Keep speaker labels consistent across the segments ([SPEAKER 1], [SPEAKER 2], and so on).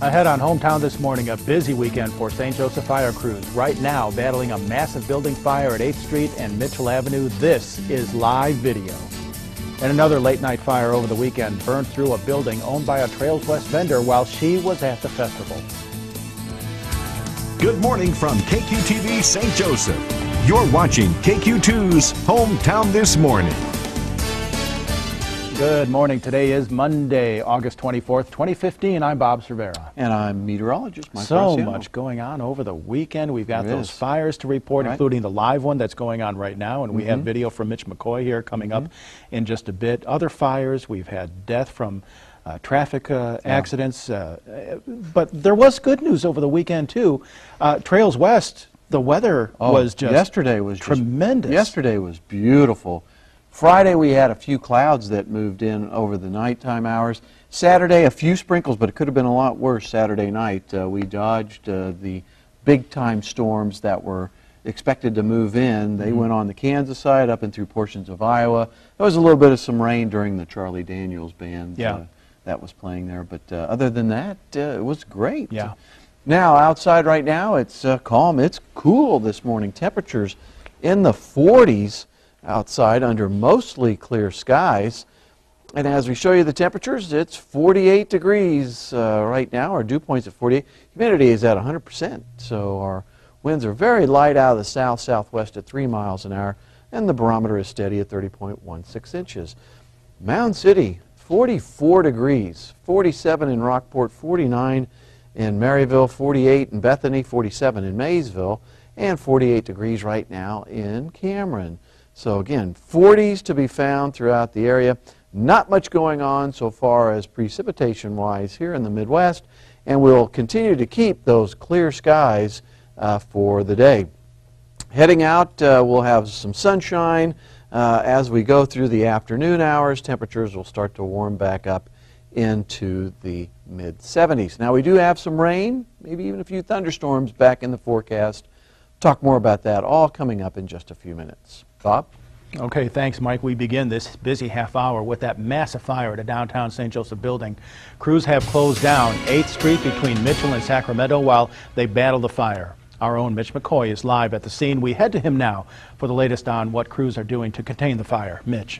[SPEAKER 1] Ahead on Hometown this morning, a busy weekend for St. Joseph fire crews. Right now, battling a massive building fire at 8th Street and Mitchell Avenue. This is live video. And another late-night fire over the weekend burned through a building owned by a Trails West vendor while she was at the festival.
[SPEAKER 2] Good morning from KQTV St. Joseph. You're watching KQ2's Hometown This Morning.
[SPEAKER 1] Good morning. Today is Monday, August 24th, 2015. I'm Bob Cervera.
[SPEAKER 3] And I'm meteorologist Mike
[SPEAKER 1] So
[SPEAKER 3] Graciano.
[SPEAKER 1] much going on over the weekend. We've got those fires to report, including the live one that's going on right now. And we have video from Mitch McCoy here coming up in just a bit. Other fires, we've had death from traffic accidents. But there was good news over the weekend, too. Trails West, the weather was just
[SPEAKER 3] yesterday was
[SPEAKER 1] tremendous.
[SPEAKER 3] Yesterday was beautiful. Friday we had a few clouds that moved in over the nighttime hours. Saturday a few sprinkles, but it could have been a lot worse Saturday night. We dodged the big-time storms that were expected to move in. They went on the Kansas side up and through portions of Iowa. There was a little bit of some rain during the Charlie Daniels band that was playing there, but other than that, it was great.
[SPEAKER 1] Yeah.
[SPEAKER 3] Now, outside right now, it's calm. It's cool this morning. Temperatures in the 40s. Outside under mostly clear skies. And as we show you the temperatures, it's 48 degrees right now. Our dew point's at 48. Humidity is at 100%. So our winds are very light out of the south-southwest at 3 miles an hour. And the barometer is steady at 30.16 inches. Mound City, 44 degrees. 47 in Rockport, 49 in Maryville, 48 in Bethany, 47 in Maysville, and 48 degrees right now in Cameron. So again, 40s to be found throughout the area. Not much going on so far as precipitation-wise here in the Midwest, and we'll continue to keep those clear skies for the day. Heading out, we'll have some sunshine as we go through the afternoon hours. Temperatures will start to warm back up into the mid-70s. Now we do have some rain, maybe even a few thunderstorms back in the forecast. Talk more about that all coming up in just a few minutes. Bob?
[SPEAKER 1] Okay, thanks, Mike. We begin this busy half hour with that massive fire at a downtown St. Joseph building. Crews have closed down 8th Street between Mitchell and Sacramento while they battle the fire. Our own Mitch McCoy is live at the scene. We head to him now for the latest on what crews are doing to contain the fire. Mitch.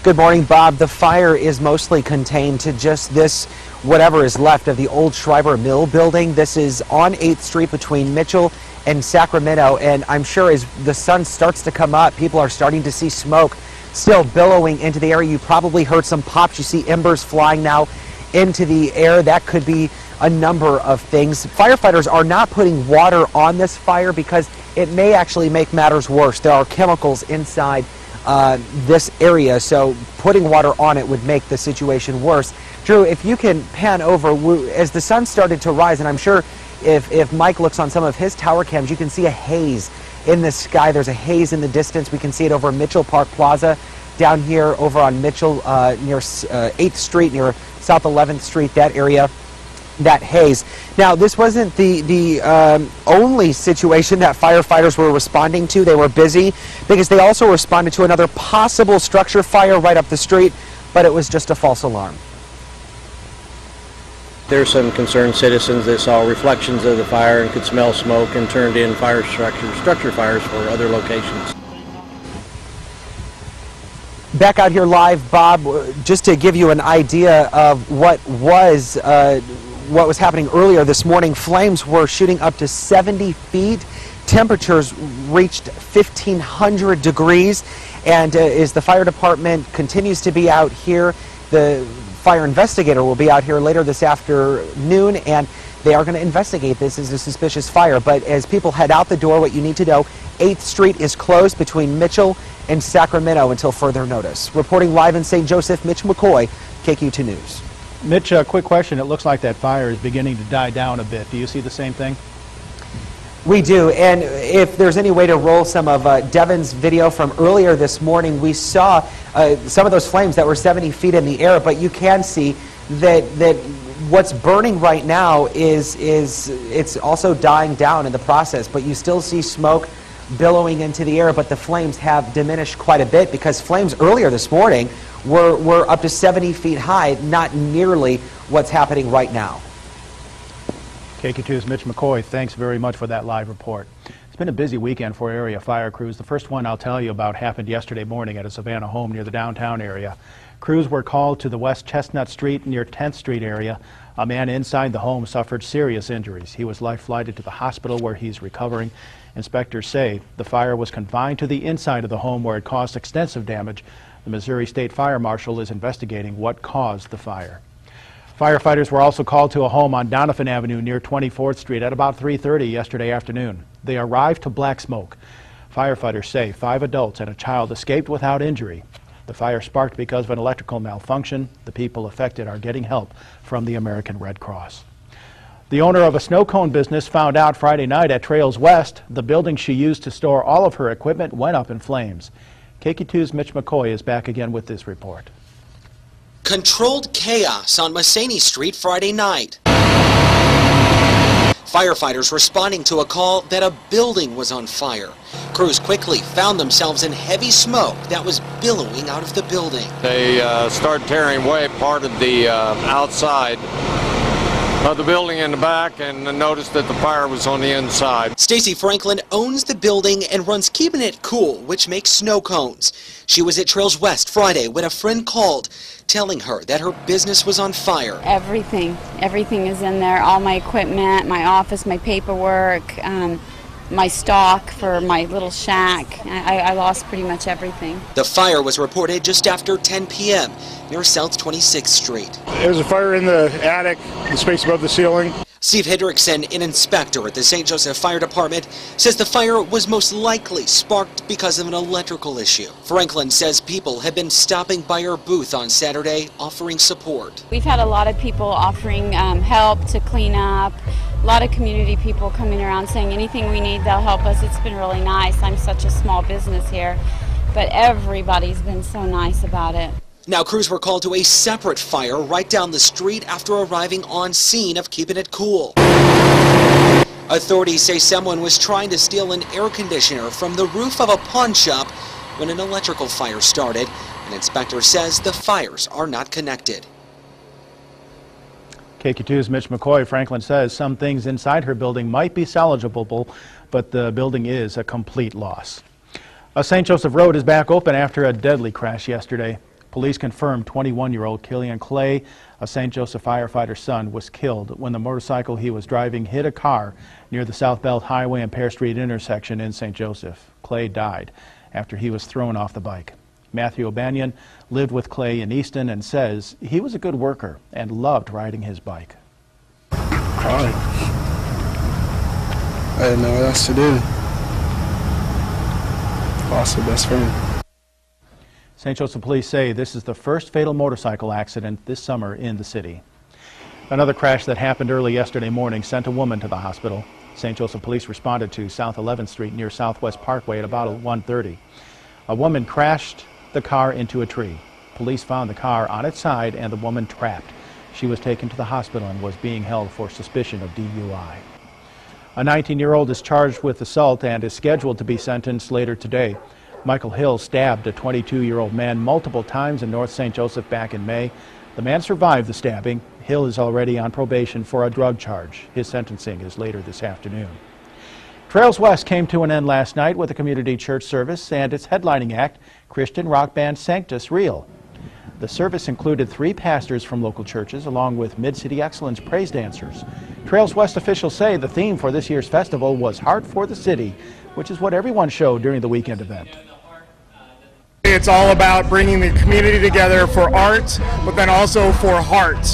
[SPEAKER 4] Good morning, Bob. The fire is mostly contained to just this, whatever is left of the old Schreiber Mill building. This is on 8th Street between Mitchell and Sacramento, and I'm sure as the sun starts to come up, people are starting to see smoke still billowing into the area. You probably heard some pops. You see embers flying now into the air. That could be a number of things. Firefighters are not putting water on this fire because it may actually make matters worse. There are chemicals inside this area, so putting water on it would make the situation worse. Drew, if you can pan over, as the sun started to rise, and I'm sure if Mike looks on some of his tower cams, you can see a haze in the sky. There's a haze in the distance. We can see it over Mitchell Park Plaza, down here over on Mitchell near 8th Street, near South 11th Street, that area, that haze. Now, this wasn't the only situation that firefighters were responding to. They were busy because they also responded to another possible structure fire right up the street, but it was just a false alarm.
[SPEAKER 5] There's some concerned citizens that saw reflections of the fire and could smell smoke and turned in fire structure fires for other locations.
[SPEAKER 4] Back out here live, Bob, just to give you an idea of what was happening earlier this morning. Flames were shooting up to 70 feet. Temperatures reached 1,500 degrees. And as the fire department continues to be out here, the fire investigator will be out here later this afternoon, and they are going to investigate this as a suspicious fire. But as people head out the door, what you need to know, 8th Street is closed between Mitchell and Sacramento until further notice. Reporting live in St. Joseph, Mitch McCoy, KQ2 News.
[SPEAKER 1] Mitch, a quick question. It looks like that fire is beginning to die down a bit. Do you see the same thing?
[SPEAKER 4] We do, and if there's any way to roll some of Devin's video from earlier this morning, we saw some of those flames that were 70 feet in the air, but you can see that what's burning right now is it's also dying down in the process, but you still see smoke billowing into the air, but the flames have diminished quite a bit because flames earlier this morning were up to 70 feet high, not nearly what's happening right now.
[SPEAKER 1] KQ2's Mitch McCoy, thanks very much for that live report. It's been a busy weekend for area fire crews. The first one I'll tell you about happened yesterday morning at a Savannah home near the downtown area. Crews were called to the West Chestnut Street near 10th Street area. A man inside the home suffered serious injuries. He was life-flighted to the hospital where he's recovering. Inspectors say the fire was confined to the inside of the home where it caused extensive damage. The Missouri State Fire Marshal is investigating what caused the fire. Firefighters were also called to a home on Donovan Avenue near 24th Street at about 3:30 yesterday afternoon. They arrived to black smoke. Firefighters say 5 adults and a child escaped without injury. The fire sparked because of an electrical malfunction. The people affected are getting help from the American Red Cross. The owner of a snow cone business found out Friday night at Trails West the building she used to store all of her equipment went up in flames. KQ2's Mitch McCoy is back again with this report.
[SPEAKER 6] Controlled chaos on Masseny Street Friday night. Firefighters responding to a call that a building was on fire. Crews quickly found themselves in heavy smoke that was billowing out of the building.
[SPEAKER 7] They started tearing away part of the outside of the building in the back and noticed that the fire was on the inside.
[SPEAKER 6] Stacy Franklin owns the building and runs Keeping It Cool, which makes snow cones. She was at Trails West Friday when a friend called, telling her that her business was on fire.
[SPEAKER 8] Everything is in there, all my equipment, my office, my paperwork, my stock for my little shack. I lost pretty much everything.
[SPEAKER 6] The fire was reported just after 10 p.m. near South 26th Street.
[SPEAKER 9] There was a fire in the attic, the space above the ceiling.
[SPEAKER 6] Steve Hendrickson, an inspector at the St. Joseph Fire Department, says the fire was most likely sparked because of an electrical issue. Franklin says people have been stopping by her booth on Saturday offering support.
[SPEAKER 8] We've had a lot of people offering help to clean up. A lot of community people coming around saying anything we need, they'll help us. It's been really nice. I'm such a small business here, but everybody's been so nice about it.
[SPEAKER 6] Now crews were called to a separate fire right down the street after arriving on scene of Keeping It Cool. Authorities say someone was trying to steal an air conditioner from the roof of a pawn shop when an electrical fire started. An inspector says the fires are not connected.
[SPEAKER 1] KQ2's Mitch McCoy. Franklin says some things inside her building might be salvageable, but the building is a complete loss. St. Joseph Road is back open after a deadly crash yesterday. Police confirmed 21-year-old Killian Clay, a St. Joseph firefighter's son, was killed when the motorcycle he was driving hit a car near the South Belt Highway and Pear Street intersection in St. Joseph. Clay died after he was thrown off the bike. Matthew O'Banion lived with Clay in Easton and says he was a good worker and loved riding his bike.
[SPEAKER 10] I didn't know what else to do. Lost a best friend.
[SPEAKER 1] St. Joseph police say this is the first fatal motorcycle accident this summer in the city. Another crash that happened early yesterday morning sent a woman to the hospital. St. Joseph police responded to South 11th Street near Southwest Parkway at about 1:30. A woman crashed the car into a tree. Police found the car on its side and the woman trapped. She was taken to the hospital and was being held for suspicion of DUI. A 19-year-old is charged with assault and is scheduled to be sentenced later today. Michael Hill stabbed a 22-year-old man multiple times in North St. Joseph back in May. The man survived the stabbing. Hill is already on probation for a drug charge. His sentencing is later this afternoon. Trails West came to an end last night with a community church service and its headlining act, Christian rock band Sanctus Real. The service included 3 pastors from local churches along with Mid-City Excellence praise dancers. Trails West officials say the theme for this year's festival was Heart for the City, which is what everyone showed during the weekend event.
[SPEAKER 9] It's all about bringing the community together for art, but then also for heart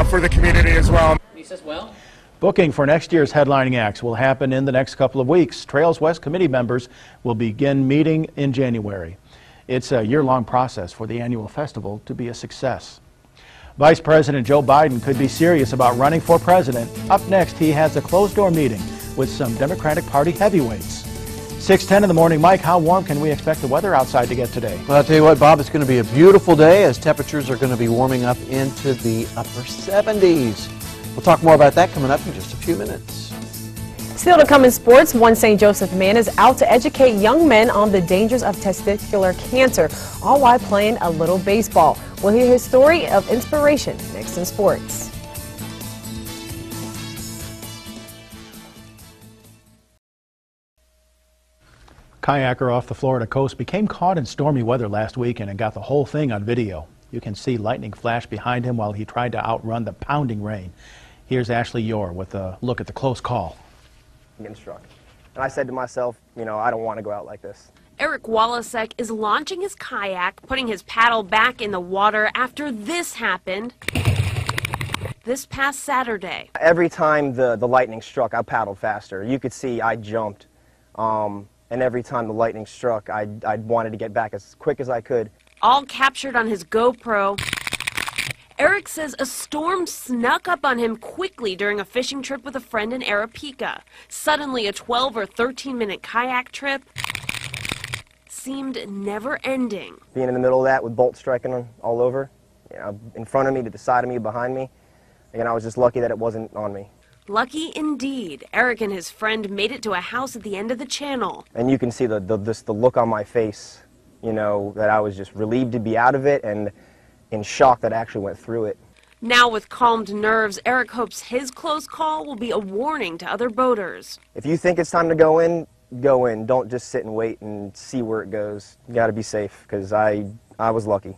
[SPEAKER 9] for the community as well.
[SPEAKER 6] He says, well.
[SPEAKER 1] Booking for next year's headlining acts will happen in the next couple of weeks. Trails West committee members will begin meeting in January. It's a year-long process for the annual festival to be a success. Vice President Joe Biden could be serious about running for president. Up next, he has a closed-door meeting with some Democratic Party heavyweights. 6:10 in the morning. Mike, how warm can we expect the weather outside to get today?
[SPEAKER 3] Well, I'll tell you what, Bob, it's going to be a beautiful day as temperatures are going to be warming up into the upper 70s. We'll talk more about that coming up in just a few minutes.
[SPEAKER 11] Still to come in sports, one St. Joseph man is out to educate young men on the dangers of testicular cancer, all while playing a little baseball. We'll hear his story of inspiration next in sports.
[SPEAKER 1] Kayaker off the Florida coast became caught in stormy weather last weekend and got the whole thing on video. You can see lightning flash behind him while he tried to outrun the pounding rain. Here's Ashley Yore with a look at the close call.
[SPEAKER 12] Getting struck. And I said to myself, you know, I don't want to go out like this.
[SPEAKER 13] Eric Walasek is launching his kayak, putting his paddle back in the water after this happened this past Saturday.
[SPEAKER 12] Every time the lightning struck, I paddled faster. You could see I jumped. And every time the lightning struck, I wanted to get back as quick as I could.
[SPEAKER 13] All captured on his GoPro. Eric says a storm snuck up on him quickly during a fishing trip with a friend in Arapika. Suddenly, a 12 or 13-minute kayak trip seemed never-ending.
[SPEAKER 12] Being in the middle of that with bolts striking all over, you know, in front of me, to the side of me, behind me, and I was just lucky that it wasn't on me.
[SPEAKER 13] Lucky indeed. Eric and his friend made it to a house at the end of the channel.
[SPEAKER 12] And you can see the look on my face, you know, that I was just relieved to be out of it and in shock that I actually went through it.
[SPEAKER 13] Now with calmed nerves, Eric hopes his close call will be a warning to other boaters.
[SPEAKER 12] If you think it's time to go in, go in. Don't just sit and wait and see where it goes. You got to be safe, because I was lucky.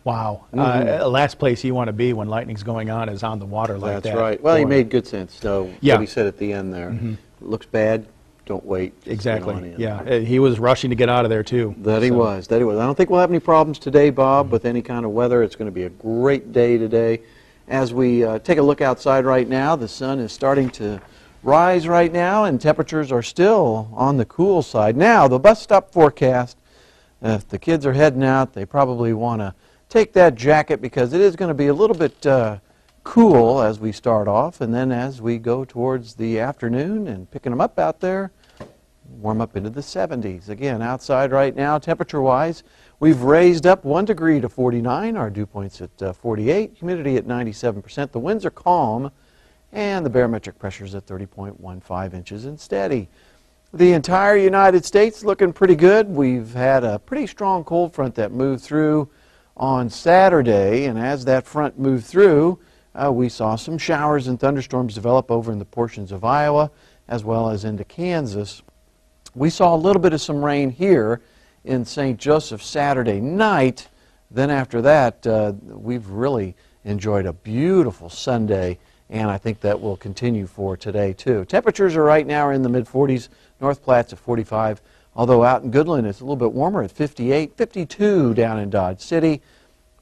[SPEAKER 1] Wow. Last place you want to be when lightning's going on is on the water like that.
[SPEAKER 3] That's right. Well, he made good sense, though,
[SPEAKER 1] yeah.
[SPEAKER 3] What he said at the end there. It looks bad, don't wait.
[SPEAKER 1] Exactly. Yeah, he was rushing to get out of there, too.
[SPEAKER 3] That he was. I don't think we'll have any problems today, Bob, with any kind of weather. It's going to be a great day today. As we take a look outside right now, the sun is starting to rise right now, and temperatures are still on the cool side. Now, the bus stop forecast, if the kids are heading out, they probably want to take that jacket, because it is going to be a little bit cool as we start off, and then as we go towards the afternoon and picking them up out there, warm up into the 70s. Again, outside right now, temperature-wise, we've raised up 1 degree to 49. Our dew point's at 48. Humidity at 97%. The winds are calm, and the barometric pressure's at 30.15 inches and steady. The entire United States looking pretty good. We've had a pretty strong cold front that moved through on Saturday, and as that front moved through, we saw some showers and thunderstorms develop over in the portions of Iowa as well as into Kansas. We saw a little bit of some rain here in St. Joseph Saturday night. Then after that, we've really enjoyed a beautiful Sunday, and I think that will continue for today too. Temperatures are right now in the mid-40s. North Platte's at 45. Although out in Goodland, it's a little bit warmer at 58, 52 down in Dodge City,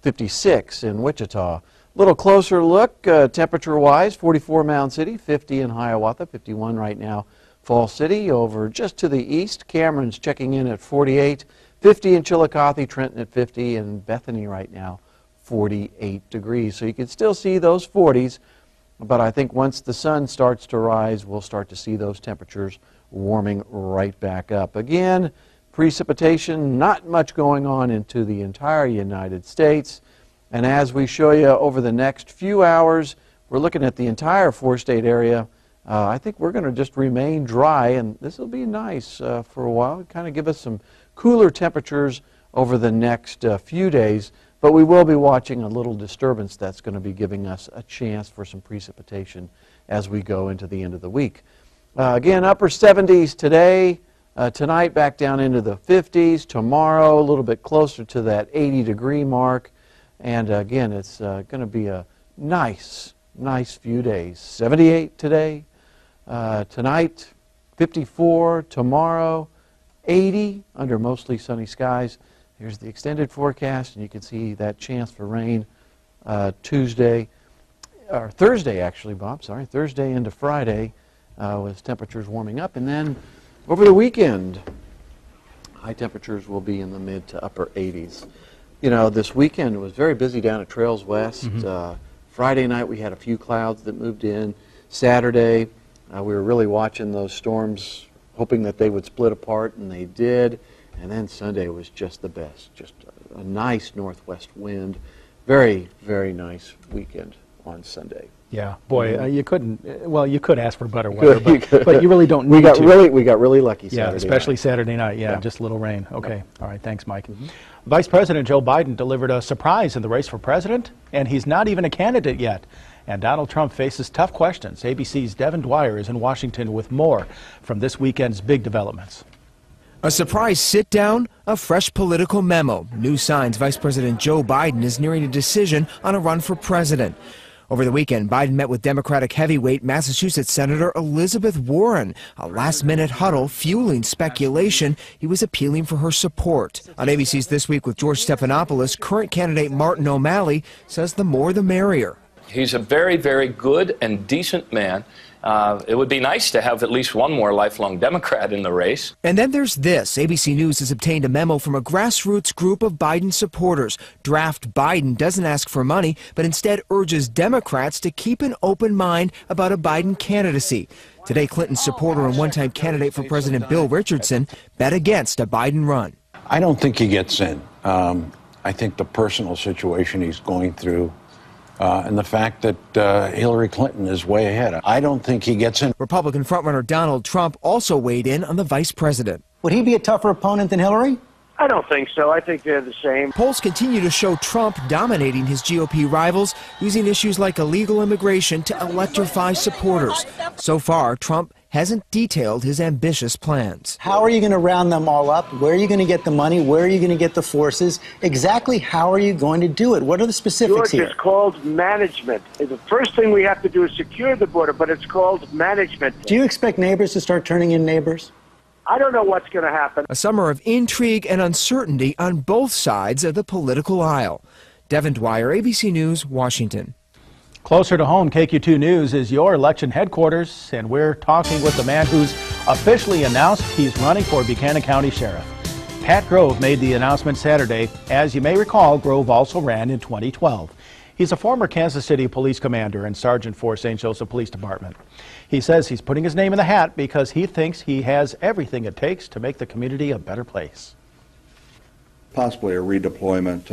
[SPEAKER 3] 56 in Wichita. A little closer look, temperature-wise, 44 Mound City, 50 in Hiawatha, 51 right now, Fall City. Over just to the east, Cameron's checking in at 48, 50 in Chillicothe, Trenton at 50, and Bethany right now, 48 degrees. So you can still see those 40s, but I think once the sun starts to rise, we'll start to see those temperatures warming right back up. Again, precipitation, not much going on into the entire United States. And as we show you over the next few hours, we're looking at the entire four-state area. I think we're going to just remain dry, and this will be nice for a while. Kind of give us some cooler temperatures over the next few days, but we will be watching a little disturbance that's going to be giving us a chance for some precipitation as we go into the end of the week. Again, upper 70s today, tonight back down into the 50s, tomorrow a little bit closer to that 80-degree mark, and again, it's going to be a nice few days. 78 today, tonight 54, tomorrow 80 under mostly sunny skies. Here's the extended forecast, and you can see that chance for rain Thursday actually, Bob, sorry, Thursday into Friday. With temperatures warming up, and then over the weekend, high temperatures will be in the mid to upper 80s. You know, this weekend was very busy down at Trails West. Friday night we had a few clouds that moved in. Saturday we were really watching those storms, hoping that they would split apart, and they did. And then Sunday was just the best, just a nice northwest wind. Very, very nice weekend on Sunday.
[SPEAKER 1] Yeah, boy, you couldn't. Well, you could ask for better weather, but you really don't need to.
[SPEAKER 3] We got really lucky Saturday
[SPEAKER 1] night. Especially Saturday night. Yeah, just a little rain. Okay, all right. Thanks, Mike. Vice President Joe Biden delivered a surprise in the race for president, and he's not even a candidate yet. And Donald Trump faces tough questions. ABC's Devin Dwyer is in Washington with more from this weekend's big developments.
[SPEAKER 14] A surprise sit-down, a fresh political memo. New signs Vice President Joe Biden is nearing a decision on a run for president. Over the weekend, Biden met with Democratic heavyweight Massachusetts Senator Elizabeth Warren. A last-minute huddle fueling speculation he was appealing for her support. On ABC's This Week with George Stephanopoulos, current candidate Martin O'Malley says the more the merrier.
[SPEAKER 15] He's a very, very good and decent man. It would be nice to have at least one more lifelong Democrat in the race.
[SPEAKER 14] And then there's this. ABC News has obtained a memo from a grassroots group of Biden supporters. Draft Biden doesn't ask for money, but instead urges Democrats to keep an open mind about a Biden candidacy. Today, Clinton's supporter and one-time candidate for President Bill Richardson bet against a Biden run.
[SPEAKER 16] I don't think he gets in. I think the personal situation he's going through and the fact that Hillary Clinton is way ahead. I don't think he gets in.
[SPEAKER 14] Republican frontrunner Donald Trump also weighed in on the vice president.
[SPEAKER 17] Would he be a tougher opponent than Hillary?
[SPEAKER 18] I don't think so. I think they're the same.
[SPEAKER 14] Polls continue to show Trump dominating his GOP rivals, using issues like illegal immigration to electrify supporters. So far, Trump hasn't detailed his ambitious plans.
[SPEAKER 17] How are you going to round them all up? Where are you going to get the money? Where are you going to get the forces? Exactly how are you going to do it? What are the specifics here?
[SPEAKER 18] It's called management. The first thing we have to do is secure the border, but it's called management.
[SPEAKER 17] Do you expect neighbors to start turning in neighbors?
[SPEAKER 18] I don't know what's going to happen.
[SPEAKER 14] A summer of intrigue and uncertainty on both sides of the political aisle. Devin Dwyer, ABC News, Washington.
[SPEAKER 1] Closer to home, KQ2 News is your election headquarters, and we're talking with the man who's officially announced he's running for Buchanan County Sheriff. Pat Grove made the announcement Saturday. As you may recall, Grove also ran in 2012. He's a former Kansas City police commander and sergeant for St. Joseph Police Department. He says he's putting his name in the hat because he thinks he has everything it takes to make the community a better place.
[SPEAKER 19] Possibly a redeployment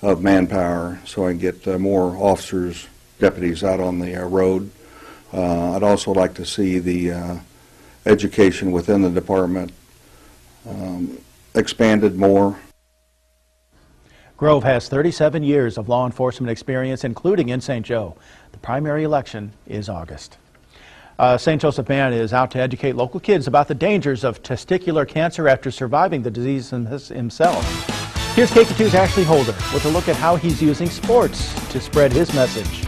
[SPEAKER 19] of manpower so I can get more officers, deputies out on the road. I'd also like to see the education within the department expanded more.
[SPEAKER 1] Grove has 37 years of law enforcement experience, including in St. Joe. The primary election is August. St. Joseph man is out to educate local kids about the dangers of testicular cancer after surviving the disease himself. Here's KQ2's Ashley Holder with a look at how he's using sports to spread his message.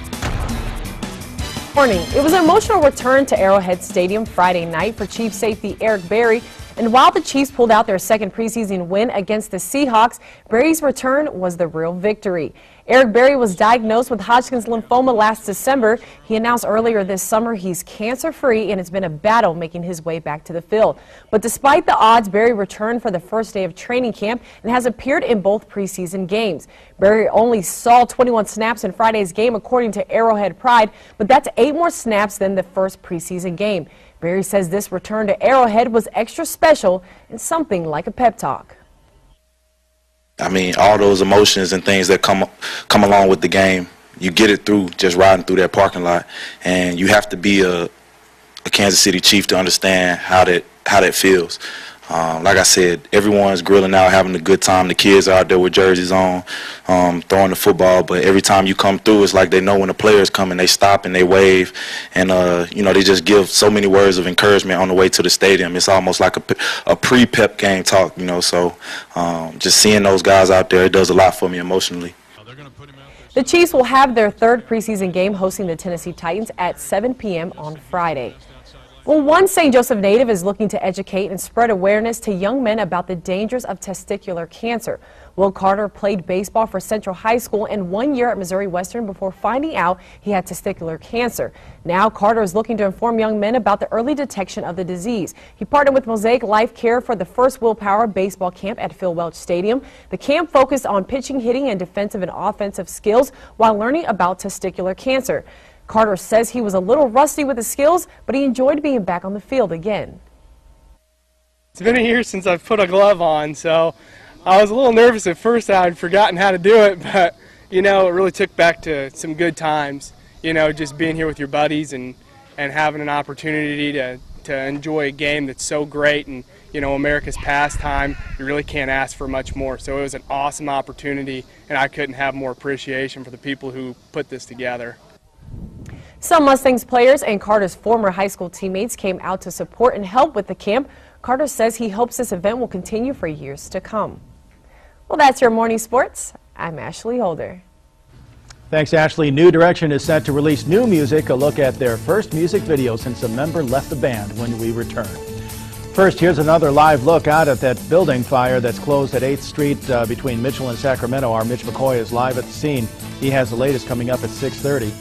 [SPEAKER 11] Morning. It was an emotional return to Arrowhead Stadium Friday night for Chiefs safety Eric Berry. And while the Chiefs pulled out their second preseason win against the Seahawks, Berry's return was the real victory. Eric Berry was diagnosed with Hodgkin's lymphoma last December. He announced earlier this summer he's cancer-free, and it's been a battle making his way back to the field. But despite the odds, Berry returned for the first day of training camp and has appeared in both preseason games. Berry only saw 21 snaps in Friday's game, according to Arrowhead Pride, but that's 8 more snaps than the first preseason game. Berry says this return to Arrowhead was extra special and something like a pep talk.
[SPEAKER 20] I mean, all those emotions and things that come along with the game, you get it through just riding through that parking lot. And you have to be a Kansas City Chief to understand how that feels. Like I said, everyone's grilling out, having a good time. The kids are out there with jerseys on, throwing the football. But every time you come through, it's like they know when the players come and they stop and they wave. And, you know, they just give so many words of encouragement on the way to the stadium. It's almost like a pre-pep game talk, you know. So just seeing those guys out there, it does a lot for me emotionally.
[SPEAKER 11] The Chiefs will have their third preseason game hosting the Tennessee Titans at 7 p.m. on Friday. Well, one St. Joseph native is looking to educate and spread awareness to young men about the dangers of testicular cancer. Will Carter played baseball for Central High School and 1 year at Missouri Western before finding out he had testicular cancer. Now Carter is looking to inform young men about the early detection of the disease. He partnered with Mosaic Life Care for the first Willpower baseball camp at Phil Welch Stadium. The camp focused on pitching, hitting, and defensive and offensive skills while learning about testicular cancer. Carter says he was a little rusty with his skills, but he enjoyed being back on the field again.
[SPEAKER 21] It's been a year since I've put a glove on, so I was a little nervous at first. I'd forgotten how to do it, but, you know, it really took back to some good times, you know, just being here with your buddies and having an opportunity to enjoy a game that's so great and, you know, America's pastime. You really can't ask for much more. So it was an awesome opportunity, and I couldn't have more appreciation for the people who put this together.
[SPEAKER 11] Some Mustangs players and Carter's former high school teammates came out to support and help with the camp. Carter says he hopes this event will continue for years to come. Well, that's your morning sports. I'm Ashley Holder.
[SPEAKER 1] Thanks, Ashley. New Direction is set to release new music, a look at their first music video since a member left the band, when we return. First, here's another live look out at that building fire that's closed at 8th Street between Mitchell and Sacramento. Our Mitch McCoy is live at the scene. He has the latest coming up at 6:30.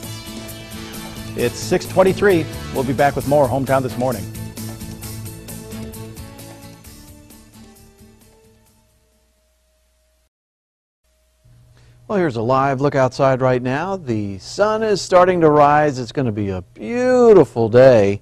[SPEAKER 1] It's 6:23. We'll be back with more Hometown This Morning.
[SPEAKER 3] Well, here's a live look outside right now. The sun is starting to rise. It's going to be a beautiful day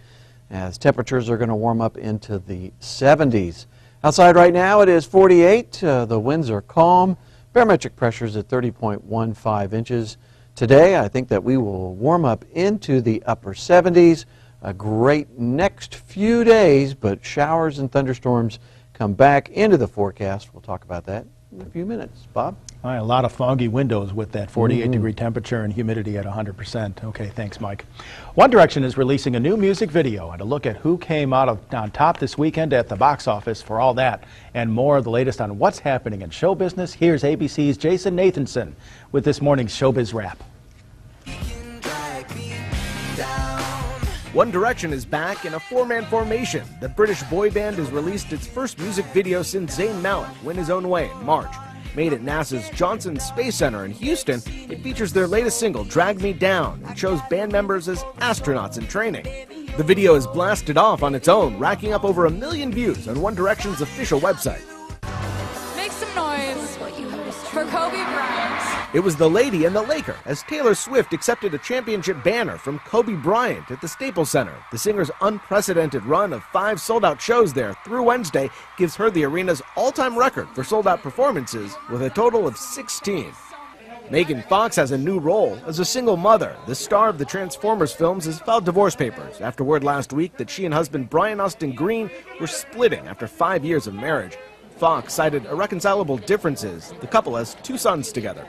[SPEAKER 3] as temperatures are going to warm up into the 70s. Outside right now it is 48. The winds are calm. Barometric pressure is at 30.15 inches. Today I think that we will warm up into the upper 70s. A great next few days, but showers and thunderstorms come back into the forecast. We'll talk about that in a few minutes. Bob?
[SPEAKER 1] All right, a lot of foggy windows with that 48-degree temperature and humidity at 100%. Okay, thanks, Mike. One Direction is releasing a new music video and a look at who came out on top this weekend at the box office. For all that and more, the latest on what's happening in show business, here's ABC's Jason Nathanson with this morning's Showbiz Wrap.
[SPEAKER 14] One Direction is back in a four-man formation. The British boy band has released its first music video since Zayn Malik went his own way in March. Made at NASA's Johnson Space Center in Houston, it features their latest single, Drag Me Down, and shows band members as astronauts in training. The video is blasted off on its own, racking up over 1 million views on One Direction's official website.
[SPEAKER 2] Make some noise for Kobe Bryant.
[SPEAKER 14] It was the Lady and the Laker as Taylor Swift accepted a championship banner from Kobe Bryant at the Staples Center. The singer's unprecedented run of 5 sold-out shows there through Wednesday gives her the arena's all-time record for sold-out performances with a total of 16. Megan Fox has a new role as a single mother. The star of the Transformers films has filed divorce papers after word last week that she and husband Brian Austin Green were splitting after 5 years of marriage. Fox cited irreconcilable differences. The couple has 2 sons together.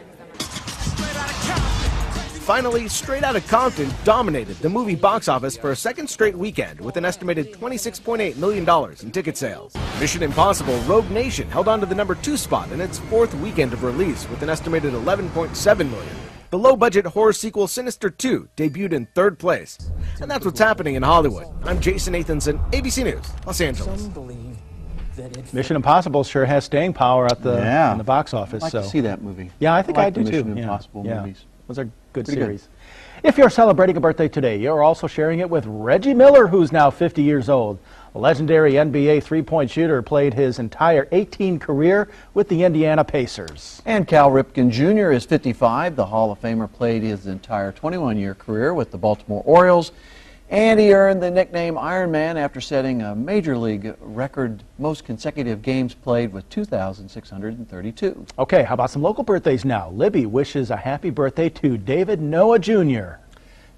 [SPEAKER 14] Finally, Straight Outta Compton dominated the movie box office for a second straight weekend with an estimated $26.8 million in ticket sales. Mission Impossible Rogue Nation held on to the number 2 spot in its 4th weekend of release with an estimated $11.7 million. The low-budget horror sequel Sinister 2 debuted in 3rd place. And that's what's happening in Hollywood. I'm Jason Nathanson, ABC News, Los Angeles.
[SPEAKER 1] Mission Impossible sure has staying power at the in the box office.
[SPEAKER 3] I'd like to see that movie.
[SPEAKER 1] Yeah, I think I do
[SPEAKER 3] the
[SPEAKER 1] too.
[SPEAKER 3] Mission Impossible movies.
[SPEAKER 1] Those are good
[SPEAKER 3] Pretty
[SPEAKER 1] series. If you're celebrating a birthday today, you're also sharing it with Reggie Miller, who's now 50 years old. A legendary NBA three-point shooter played his entire 18 career with the Indiana Pacers.
[SPEAKER 3] And Cal Ripken Jr. is 55. The Hall of Famer played his entire 21-year career with the Baltimore Orioles. And he earned the nickname Iron Man after setting a Major League record most consecutive games played with 2,632.
[SPEAKER 1] Okay, how about some local birthdays now? Libby wishes a happy birthday to David Noah Jr.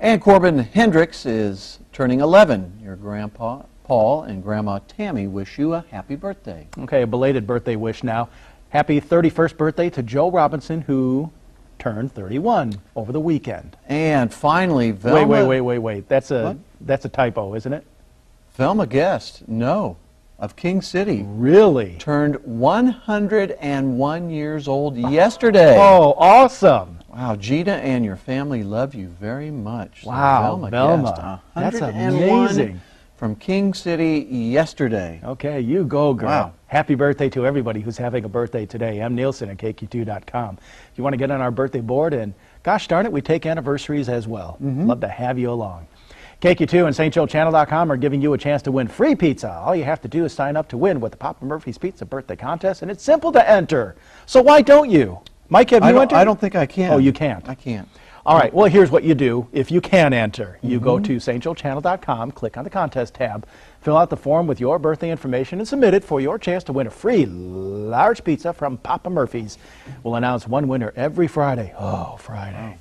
[SPEAKER 3] And Corbin Hendricks is turning 11. Your Grandpa Paul and Grandma Tammy wish you a happy birthday.
[SPEAKER 1] Okay, a belated birthday wish now. Happy 31st birthday to Joe Robinson, who turned 31 over the weekend.
[SPEAKER 3] And finally, Velma...
[SPEAKER 1] Wait. That's a typo, isn't it?
[SPEAKER 3] Velma Guest, no, of King City.
[SPEAKER 1] Really?
[SPEAKER 3] Turned 101 years old yesterday.
[SPEAKER 1] Oh, awesome.
[SPEAKER 3] Wow, Gina and your family love you very much.
[SPEAKER 1] Wow,
[SPEAKER 3] so
[SPEAKER 1] Velma. That's
[SPEAKER 3] 101
[SPEAKER 1] amazing.
[SPEAKER 3] From King City yesterday.
[SPEAKER 1] Okay, you go, girl.
[SPEAKER 3] Wow.
[SPEAKER 1] Happy birthday to everybody who's having a birthday today. I'm Nielson at KQ2.com. If you want to get on our birthday board, and gosh darn it, we take anniversaries as well. Love to have you along. KQ2 and StJoeChannel.com are giving you a chance to win free pizza. All you have to do is sign up to win with the Papa Murphy's Pizza Birthday Contest, and it's simple to enter. So why don't you? Mike, have you entered?
[SPEAKER 3] I don't think I can.
[SPEAKER 1] Oh, you can't?
[SPEAKER 3] I can't.
[SPEAKER 1] All right, well, here's what you do. If you can enter, you go to StJoeChannel.com, click on the contest tab, fill out the form with your birthday information, and submit it for your chance to win a free large pizza from Papa Murphy's. We'll announce one winner every Friday. Oh, Friday.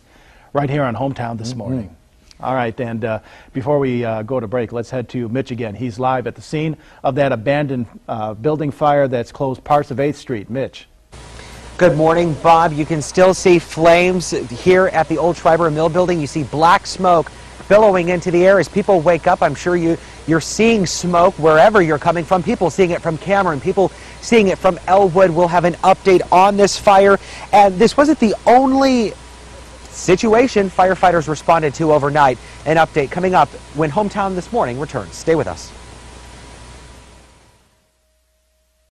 [SPEAKER 1] Right here on Hometown This Morning. All right, and before we go to break, let's head to Mitch again. He's live at the scene of that abandoned building fire that's closed parts of 8th Street. Mitch.
[SPEAKER 4] Good morning, Bob. You can still see flames here at the old Schreiber Mill building. You see black smoke billowing into the air as people wake up. I'm sure you're seeing smoke wherever you're coming from. People seeing it from Cameron, people seeing it from Elwood. We'll have an update on this fire. And this wasn't the only situation firefighters responded to overnight. An update coming up when Hometown This Morning returns. Stay with us.